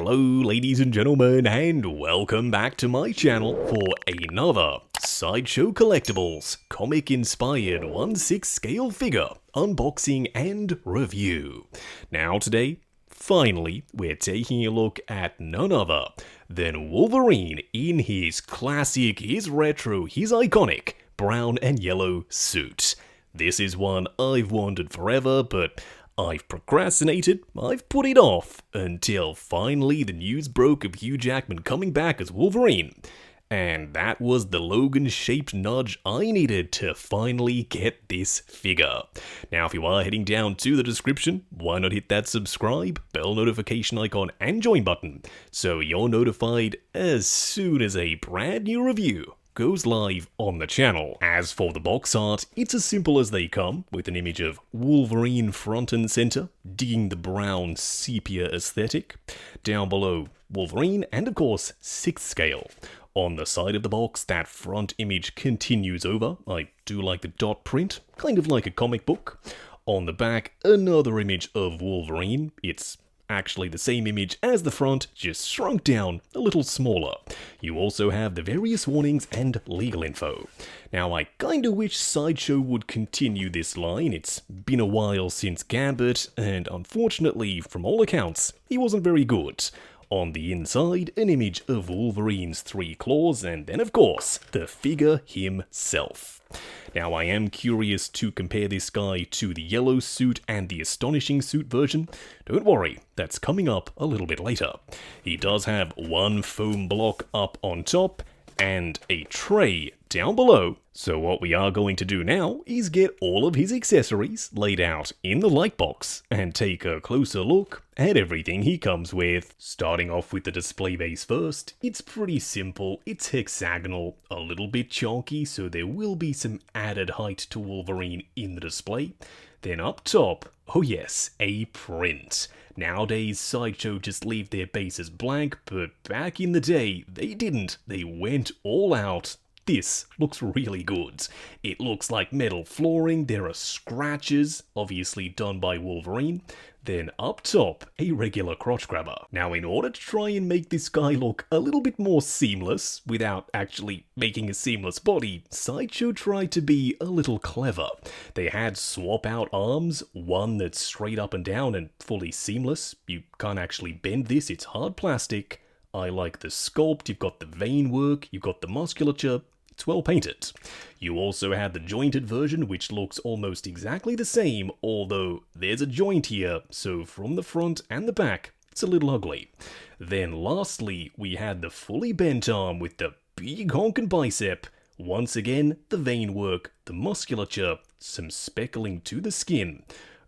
Hello ladies and gentlemen, and welcome back to my channel for another Sideshow Collectibles comic-inspired 1/6 scale figure unboxing and review. Now today, finally, we're taking a look at none other than Wolverine in his classic, his retro, his iconic brown and yellow suit. This is one I've wanted forever, but I've procrastinated, I've put it off, until finally the news broke of Hugh Jackman coming back as Wolverine. And that was the Logan-shaped nudge I needed to finally get this figure. Now if you are heading down to the description, why not hit that subscribe, bell notification icon and join button, so you're notified as soon as a brand new review goes live on the channel. As for the box art, it's as simple as they come, with an image of Wolverine front and center, digging the brown sepia aesthetic. Down below, Wolverine, and of course, 6th scale. On the side of the box, that front image continues over. I do like the dot print, kind of like a comic book. On the back, another image of Wolverine. It's actually the same image as the front, just shrunk down a little smaller. You also have the various warnings and legal info. Now I kinda wish Sideshow would continue this line. It's been a while since Gambit, and unfortunately, from all accounts, he wasn't very good. On the inside, an image of Wolverine's 3 claws, and then of course, the figure himself. Now I am curious to compare this guy to the yellow suit and the astonishing suit version. Don't worry, that's coming up a little bit later. He does have one foam block up on top, and a tray down below. So what we are going to do now is get all of his accessories laid out in the light box and take a closer look at everything he comes with. Starting off with the display base first, it's pretty simple, it's hexagonal, a little bit chunky, so there will be some added height to Wolverine in the display. Then up top, oh yes, a print. Nowadays, Sideshow just leave their bases blank, but back in the day, they didn't. They went all out. This looks really good. It looks like metal flooring, there are scratches, obviously done by Wolverine. Then up top, a regular crotch grabber. Now in order to try and make this guy look a little bit more seamless, without actually making a seamless body, Sideshow tried to be a little clever. They had swap out arms, one that's straight up and down and fully seamless. You can't actually bend this, it's hard plastic. I like the sculpt, you've got the vein work, you've got the musculature. It's well painted. You also have the jointed version, which looks almost exactly the same, although there's a joint here, so from the front and the back, it's a little ugly. Then lastly, we had the fully bent arm with the big honkin' bicep. Once again, the vein work, the musculature, some speckling to the skin.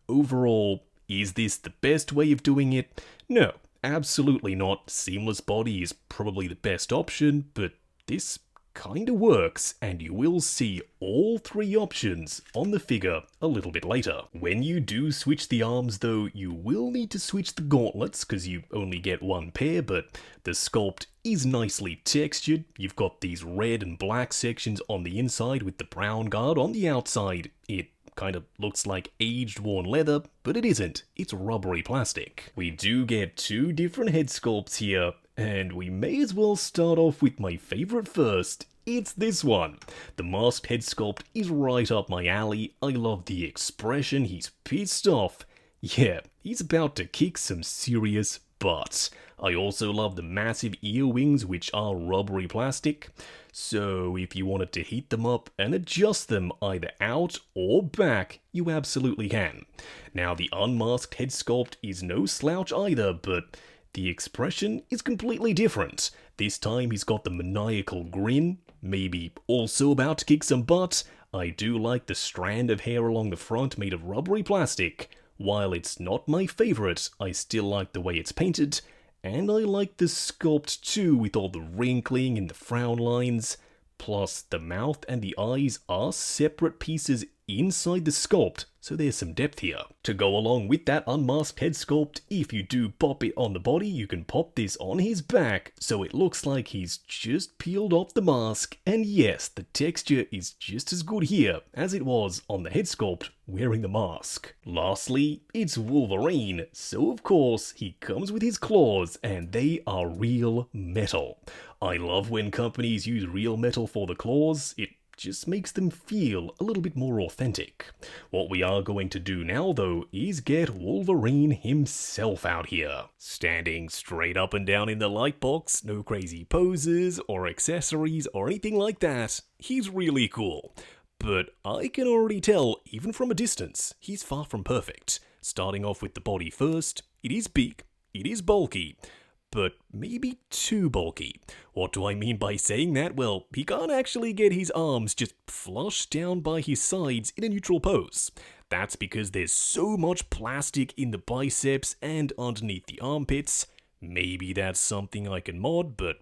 Overall, is this the best way of doing it? No, absolutely not. Seamless body is probably the best option, but this kinda works, and you will see all 3 options on the figure a little bit later. When you do switch the arms though, you will need to switch the gauntlets, because you only get 1 pair, but the sculpt is nicely textured. You've got these red and black sections on the inside with the brown guard on the outside. It kind of looks like aged worn leather, but it isn't. It's rubbery plastic. We do get 2 different head sculpts here, and we may as well start off with my favorite first. It's this one. The masked head sculpt is right up my alley. I love the expression, he's pissed off. Yeah, he's about to kick some serious butt. I also love the massive ear wings, which are rubbery plastic. So if you wanted to heat them up and adjust them either out or back, you absolutely can. Now the unmasked head sculpt is no slouch either, but the expression is completely different. This time he's got the maniacal grin, maybe also about to kick some butt. I do like the strand of hair along the front made of rubbery plastic. While it's not my favorite, I still like the way it's painted, and I like the sculpt too, with all the wrinkling and the frown lines. Plus, the mouth and the eyes are separate pieces inside the sculpt, so there's some depth here. To go along with that unmasked head sculpt, if you do pop it on the body, you can pop this on his back, so it looks like he's just peeled off the mask, and yes, the texture is just as good here as it was on the head sculpt wearing the mask. Lastly, it's Wolverine, so of course he comes with his claws, and they are real metal. I love when companies use real metal for the claws. It just makes them feel a little bit more authentic. What we are going to do now though is get Wolverine himself out here. Standing straight up and down in the light box, no crazy poses or accessories or anything like that. He's really cool. But I can already tell, even from a distance, he's far from perfect. Starting off with the body first, it is big, it is bulky, but maybe too bulky. What do I mean by saying that? Well, he can't actually get his arms just flush down by his sides in a neutral pose. That's because there's so much plastic in the biceps and underneath the armpits. Maybe that's something I can mod, but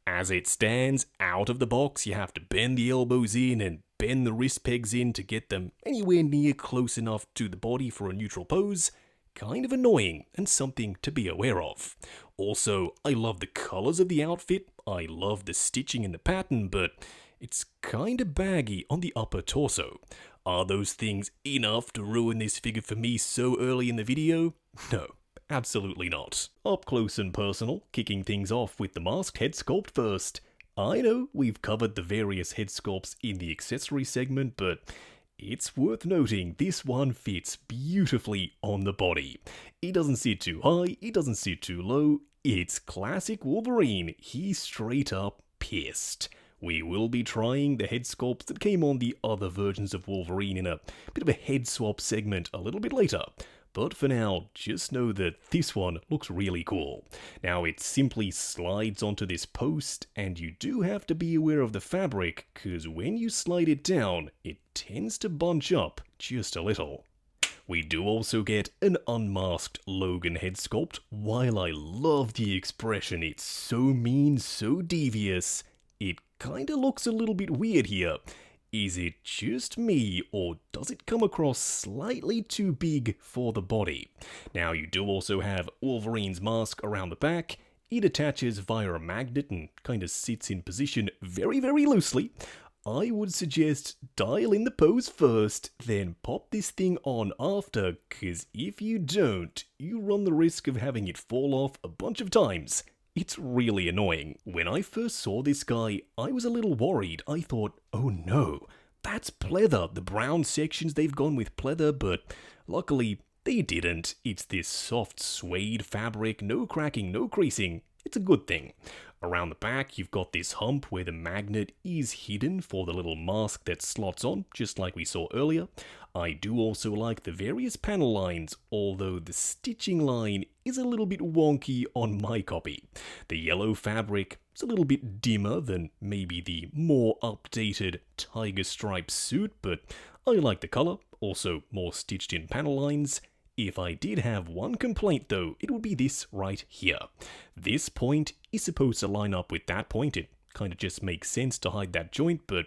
as it stands, out of the box, you have to bend the elbows in and bend the wrist pegs in to get them anywhere near close enough to the body for a neutral pose. Kind of annoying and something to be aware of. Also, I love the colors of the outfit, I love the stitching and the pattern, but it's kinda baggy on the upper torso. Are those things enough to ruin this figure for me so early in the video? No, absolutely not. Up close and personal, kicking things off with the masked head sculpt first. I know we've covered the various head sculpts in the accessory segment, but it's worth noting this one fits beautifully on the body. It doesn't sit too high, it doesn't sit too low. It's classic Wolverine. He's straight up pissed. We will be trying the head sculpts that came on the other versions of Wolverine in a bit of a head swap segment a little bit later. But for now, just know that this one looks really cool. Now it simply slides onto this post, and you do have to be aware of the fabric, cause when you slide it down, it tends to bunch up just a little. We do also get an unmasked Logan head sculpt. While I love the expression, it's so mean, so devious, it kinda looks a little bit weird here. Is it just me, or does it come across slightly too big for the body? Now you do also have Wolverine's mask around the back. It attaches via a magnet and kind of sits in position very, very loosely. I would suggest dial in the pose first, then pop this thing on after, cause if you don't, you run the risk of having it fall off a bunch of times. It's really annoying. When I first saw this guy, I was a little worried. I thought, oh no, that's pleather. The brown sections, they've gone with pleather, but luckily they didn't. It's this soft suede fabric, no cracking, no creasing. It's a good thing. Around the back, you've got this hump where the magnet is hidden for the little mask that slots on, just like we saw earlier. I do also like the various panel lines, although the stitching line is a little bit wonky on my copy. The yellow fabric is a little bit dimmer than maybe the more updated tiger stripe suit, but I like the color, also more stitched in panel lines. If I did have one complaint though, it would be this right here. This point is supposed to line up with that point. It kind of just makes sense to hide that joint, but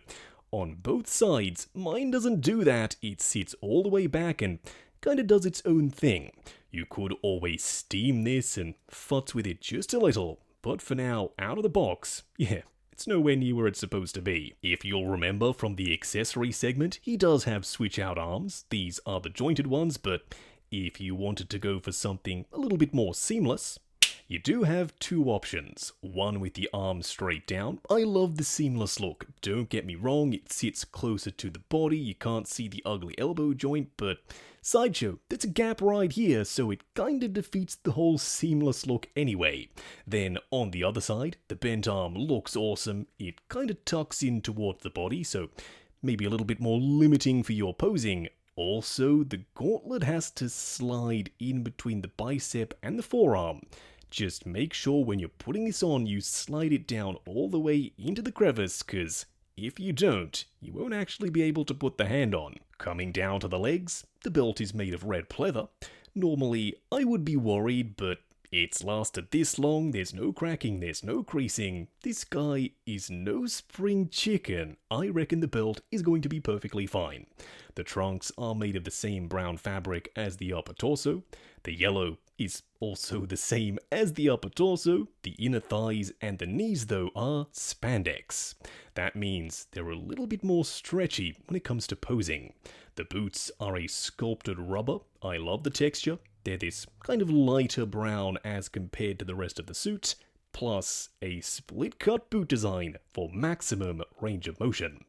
on both sides, mine doesn't do that. It sits all the way back and kind of does its own thing. You could always steam this and futz with it just a little, but for now, out of the box, yeah, it's nowhere near where it's supposed to be. If you'll remember from the accessory segment, he does have switch out arms. These are the jointed ones, but if you wanted to go for something a little bit more seamless, you do have two options. One with the arms straight down. I love the seamless look. Don't get me wrong, it sits closer to the body. You can't see the ugly elbow joint, but Sideshow, there's a gap right here, so it kinda defeats the whole seamless look anyway. Then on the other side, the bent arm looks awesome. It kinda tucks in towards the body, so maybe a little bit more limiting for your posing. Also, the gauntlet has to slide in between the bicep and the forearm. Just make sure when you're putting this on, you slide it down all the way into the crevice, cause if you don't, you won't actually be able to put the hand on. Coming down to the legs, the belt is made of red pleather. Normally, I would be worried, but It's lasted this long, there's no cracking, there's no creasing. This guy is no spring chicken. I reckon the belt is going to be perfectly fine. The trunks are made of the same brown fabric as the upper torso. The yellow is also the same as the upper torso. The inner thighs and the knees though are spandex. That means they're a little bit more stretchy when it comes to posing. The boots are a sculpted rubber. I love the texture. They're this kind of lighter brown as compared to the rest of the suit, plus a split cut boot design for maximum range of motion.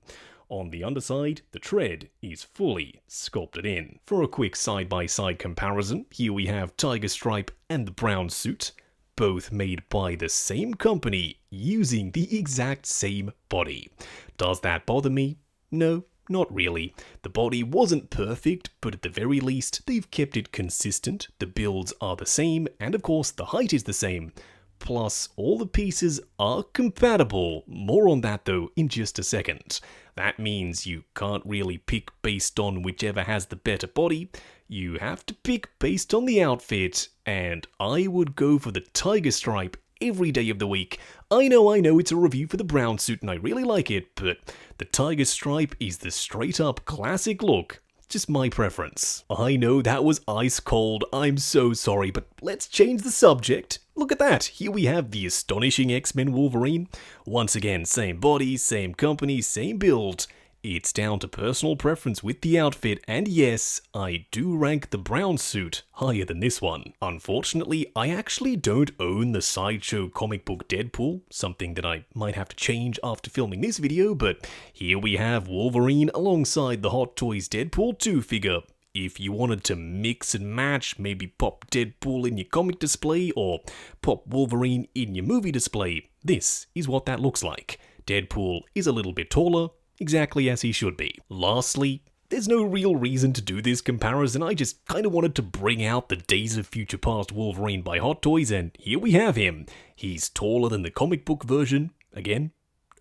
On the underside, the tread is fully sculpted in. For a quick side-by-side comparison, here we have Tiger Stripe and the brown suit, both made by the same company using the exact same body. Does that bother me? No. Not really. The body wasn't perfect, but at the very least, they've kept it consistent, the builds are the same, and of course the height is the same. Plus, all the pieces are compatible. More on that though in just a second. That means you can't really pick based on whichever has the better body. You have to pick based on the outfit, and I would go for the Tiger Stripe every day of the week. I know it's a review for the brown suit and I really like it, but the Tiger Stripe is the straight up classic look. Just my preference. I know that was ice cold, I'm so sorry, but let's change the subject. Look at that, here we have the astonishing X-Men Wolverine. Once again, same body, same company, same build. It's down to personal preference with the outfit, and yes, I do rank the brown suit higher than this one. Unfortunately, I actually don't own the Sideshow comic book Deadpool, something that I might have to change after filming this video, but here we have Wolverine alongside the Hot Toys Deadpool 2 figure. If you wanted to mix and match, maybe pop Deadpool in your comic display or pop Wolverine in your movie display, this is what that looks like. Deadpool is a little bit taller, exactly as he should be. Lastly, there's no real reason to do this comparison, I just kinda wanted to bring out the Days of Future Past Wolverine by Hot Toys, and here we have him. He's taller than the comic book version. Again,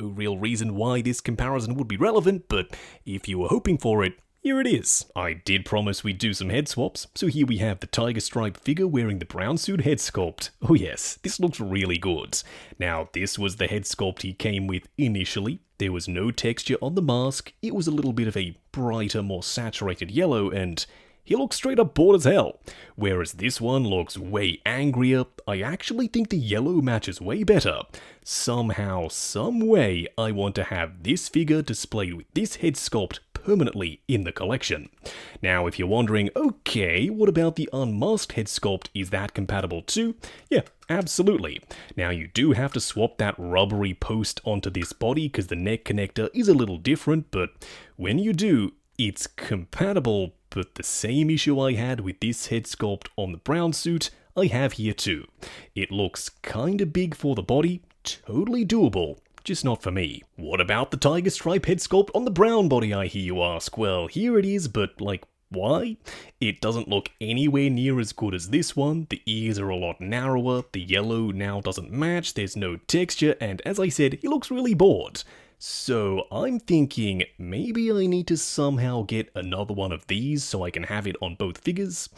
no real reason why this comparison would be relevant, but if you were hoping for it, here it is. I did promise we'd do some head swaps, so here we have the Tiger Stripe figure wearing the brown suit head sculpt. Oh yes, this looks really good. Now, this was the head sculpt he came with initially. There was no texture on the mask, it was a little bit of a brighter, more saturated yellow, and he looks straight up bored as hell. Whereas this one looks way angrier. I actually think the yellow matches way better. Somehow, some way, I want to have this figure displayed with this head sculpt permanently in the collection. Now, if you're wondering, okay, what about the unmasked head sculpt? Is that compatible too? Yeah, absolutely. Now, you do have to swap that rubbery post onto this body because the neck connector is a little different, but when you do, it's compatible. But the same issue I had with this head sculpt on the brown suit, I have here too. It looks kinda big for the body, totally doable. Just not for me. What about the Tiger Stripe head sculpt on the brown body, I hear you ask? Well, here it is, but like, why? It doesn't look anywhere near as good as this one. The ears are a lot narrower, the yellow now doesn't match, there's no texture, and as I said, he looks really bored. So I'm thinking maybe I need to somehow get another one of these so I can have it on both figures.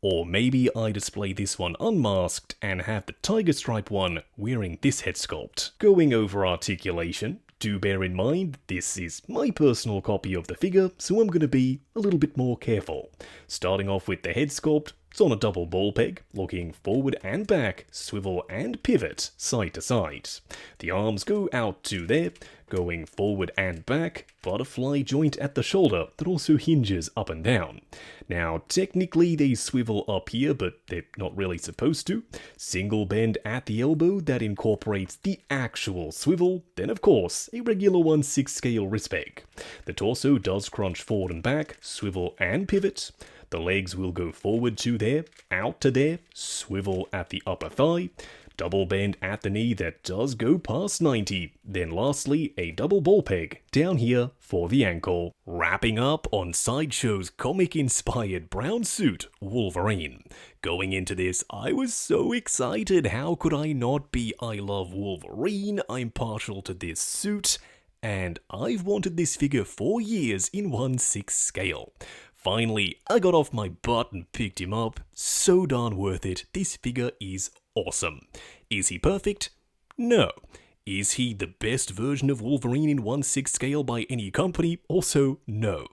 Or maybe I display this one unmasked and have the Tiger Stripe one wearing this head sculpt. Going over articulation, do bear in mind this is my personal copy of the figure, so I'm going to be a little bit more careful. Starting off with the head sculpt, it's on a double ball peg, looking forward and back, swivel and pivot side to side. The arms go out to there, going forward and back, butterfly joint at the shoulder that also hinges up and down. Now, technically they swivel up here, but they're not really supposed to. Single bend at the elbow that incorporates the actual swivel, then of course, a regular 1/6 scale wrist peg. The torso does crunch forward and back, swivel and pivot. The legs will go forward to there, out to there, swivel at the upper thigh, double bend at the knee that does go past 90, then lastly a double ball peg down here for the ankle. Wrapping up on Sideshow's comic-inspired brown suit, Wolverine. Going into this, I was so excited, how could I not be? I love Wolverine, I'm partial to this suit, and I've wanted this figure for years in 1/6 scale. Finally, I got off my butt and picked him up. So darn worth it. This figure is Awesome. Is he perfect? No. Is he the best version of Wolverine in 1/6 scale by any company? Also, no.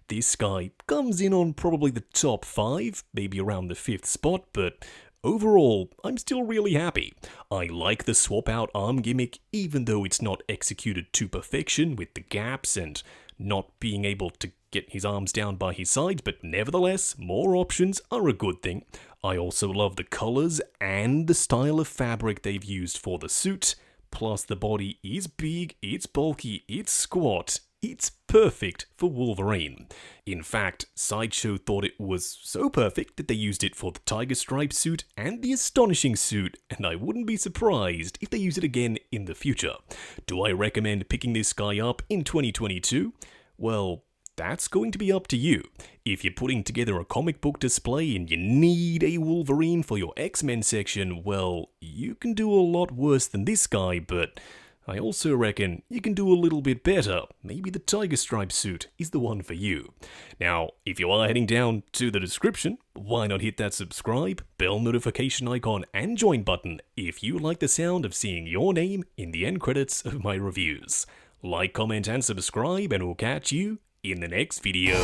This guy comes in on probably the top 5, maybe around the 5th spot, but overall, I'm still really happy. I like the swap out arm gimmick, even though it's not executed to perfection with the gaps and not being able to get his arms down by his sides, but nevertheless, more options are a good thing. I also love the colors and the style of fabric they've used for the suit. Plus, the body is big, it's bulky, it's squat, it's perfect for Wolverine. In fact, Sideshow thought it was so perfect that they used it for the Tiger Stripe suit and the Astonishing suit, and I wouldn't be surprised if they use it again in the future. Do I recommend picking this guy up in 2022? Well, that's going to be up to you. If you're putting together a comic book display and you need a Wolverine for your X-Men section, well, you can do a lot worse than this guy, but I also reckon you can do a little bit better. Maybe the Tiger Stripe suit is the one for you. Now, if you are heading down to the description, why not hit that subscribe, bell notification icon, and join button if you like the sound of seeing your name in the end credits of my reviews. Like, comment, and subscribe, and we'll catch you in the next video.